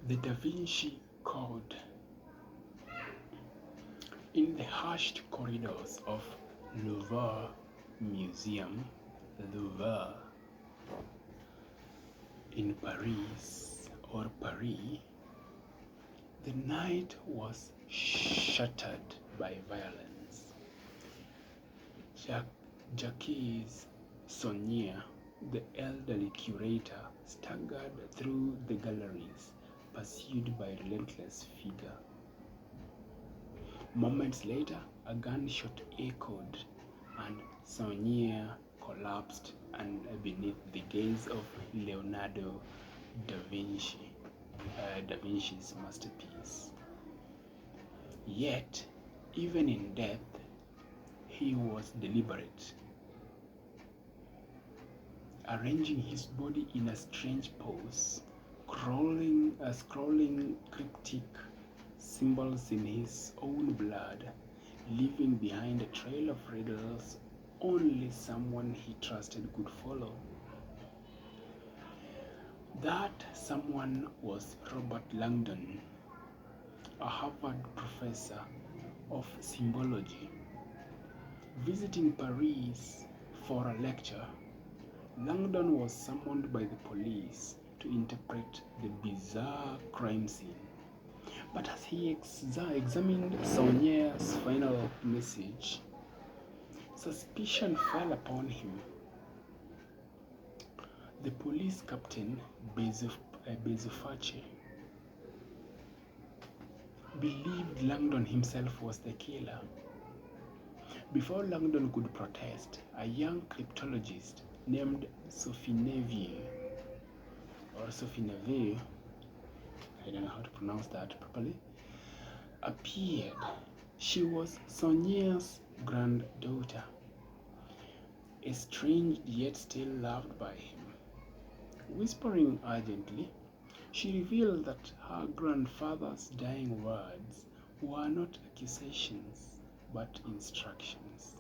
The Da Vinci Code. In the hushed corridors of Louvre Museum, Louvre, in Paris, the night was shattered by violence. Jacques Saunier, the elderly curator, staggered through the galleries, pursued by a relentless figure. Moments later, a gunshot echoed, and Saunier collapsed beneath the gaze of Leonardo da Vinci, da Vinci's masterpiece. Yet, even in death, he was deliberate, arranging his body in a strange pose, scrawling cryptic symbols in his own blood, leaving behind a trail of riddles only someone he trusted could follow. That someone was Robert Langdon, a Harvard professor of symbology. Visiting Paris for a lecture, Langdon was summoned by the police to interpret the bizarre crime scene. But as he examined Saunier's final message, suspicion fell upon him. The police captain, Bezoface, believed Langdon himself was the killer. Before Langdon could protest, a young cryptologist named Sophie Neveu, I don't know how to pronounce that properly, appeared. She was Saunier's granddaughter, estranged yet still loved by him. Whispering urgently, she revealed that her grandfather's dying words were not accusations, but instructions.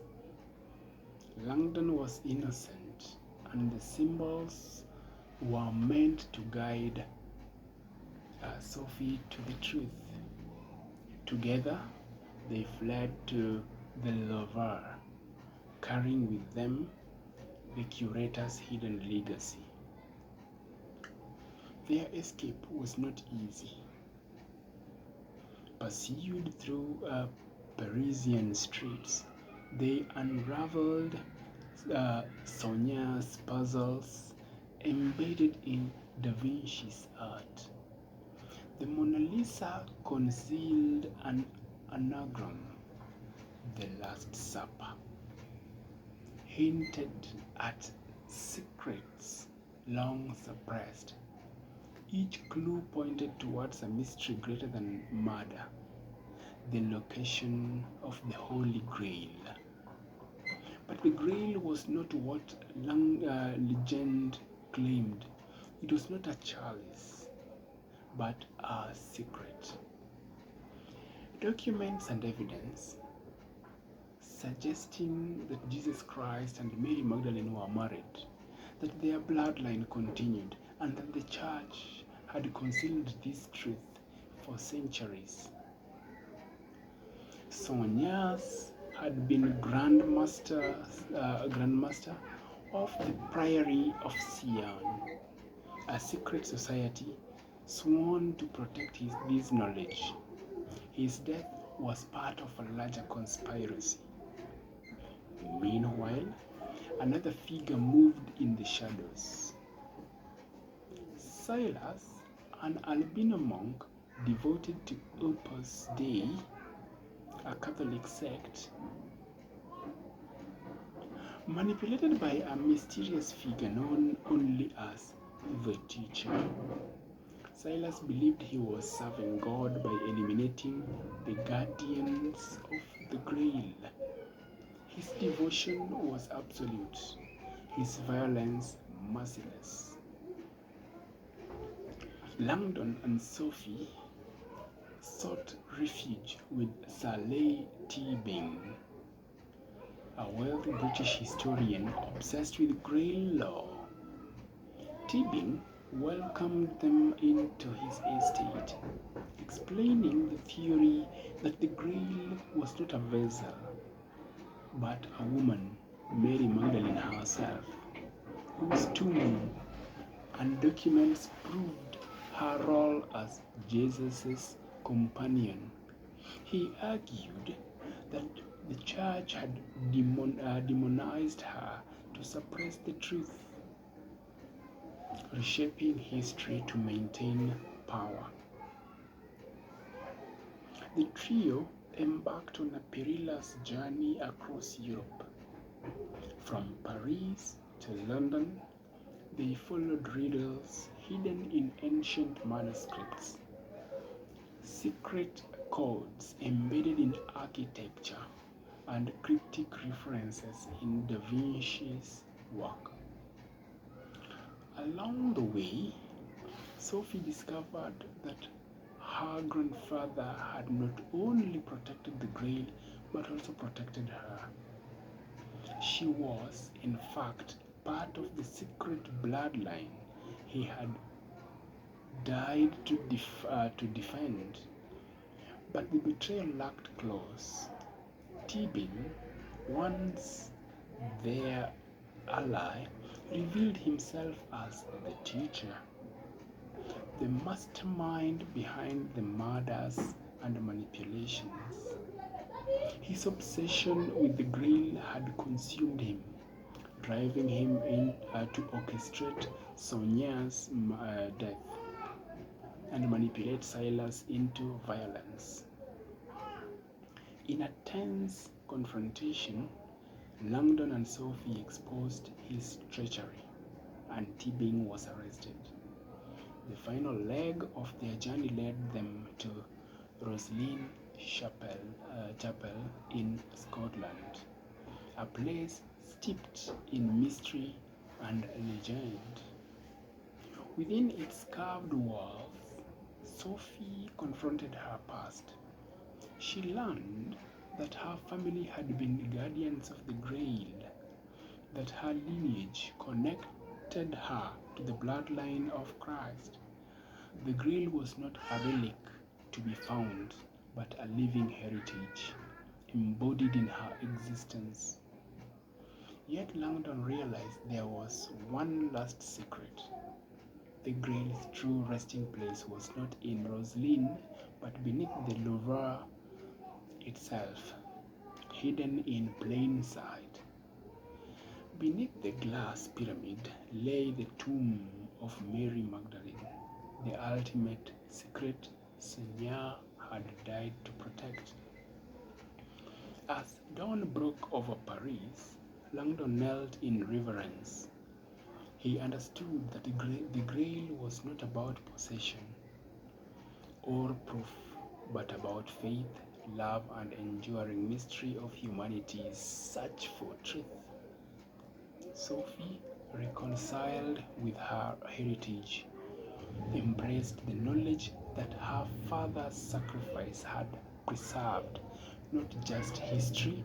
Langdon was innocent, and the symbols were meant to guide Sophie to the truth. Together, they fled to the Louvre, carrying with them the curator's hidden legacy. Their escape was not easy. Pursued through Parisian streets, they unraveled Saunier's puzzles embedded in Da Vinci's art. The Mona Lisa concealed an anagram, the Last Supper, hinted at secrets long suppressed. Each clue pointed towards a mystery greater than murder, the location of the Holy Grail. But the Grail was not what legend claimed. It was not a chalice, but a secret. Documents and evidence suggesting that Jesus Christ and Mary Magdalene were married, that their bloodline continued, and that the church had concealed this truth for centuries. Saunier had been Grand Master of the Priory of Sion, a secret society sworn to protect this knowledge. His death was part of a larger conspiracy. Meanwhile, another figure moved in the shadows. Silas, an albino monk devoted to Opus Dei, a Catholic sect, manipulated by a mysterious figure known only as the Teacher. Silas believed he was serving God by eliminating the guardians of the Grail. His devotion was absolute, his violence merciless. Langdon and Sophie sought refuge with Sir Leigh Teabing, a wealthy British historian obsessed with Grail lore. Teabing welcomed them into his estate, explaining the theory that the Grail was not a vessel, but a woman, Mary Magdalene herself, whose tomb and documents proved her role as Jesus' companion. He argued that the church had demonized her to suppress the truth, reshaping history to maintain power. The trio embarked on a perilous journey across Europe. From Paris to London, they followed riddles hidden in ancient manuscripts, secret codes embedded in architecture, and cryptic references in Da Vinci's work. Along the way, Sophie discovered that her grandfather had not only protected the Grail but also protected her. She was, in fact, part of the secret bloodline he had died to defend. But the betrayal lacked claws. Tibin, once their ally, revealed himself as the teacher, the mastermind behind the murders and manipulations. His obsession with the Grail had consumed him, driving him to orchestrate Sonia's death and manipulate Silas into violence. In a tense confrontation, Langdon and Sophie exposed his treachery, and Tibing was arrested. The final leg of their journey led them to Roslin Chapel in Scotland, a place steeped in mystery and legend. Within its carved walls, Sophie confronted her past. She learned that her family had been guardians of the Grail, that her lineage connected her to the bloodline of Christ. The Grail was not a relic to be found, but a living heritage, embodied in her existence. Yet Langdon realized there was one last secret. The Grail's true resting place was not in Roslin, but beneath the Louvre itself, hidden in plain sight. Beneath the glass pyramid lay the tomb of Mary Magdalene, the ultimate secret Sonia had died to protect. As dawn broke over Paris, Langdon knelt in reverence. He understood that the Grail was not about possession or proof, but about faith, love, and enduring mystery of humanity's search for truth. Sophie, reconciled with her heritage, embraced the knowledge that her father's sacrifice had preserved not just history,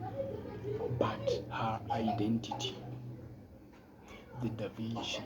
but her identity. The Da Vinci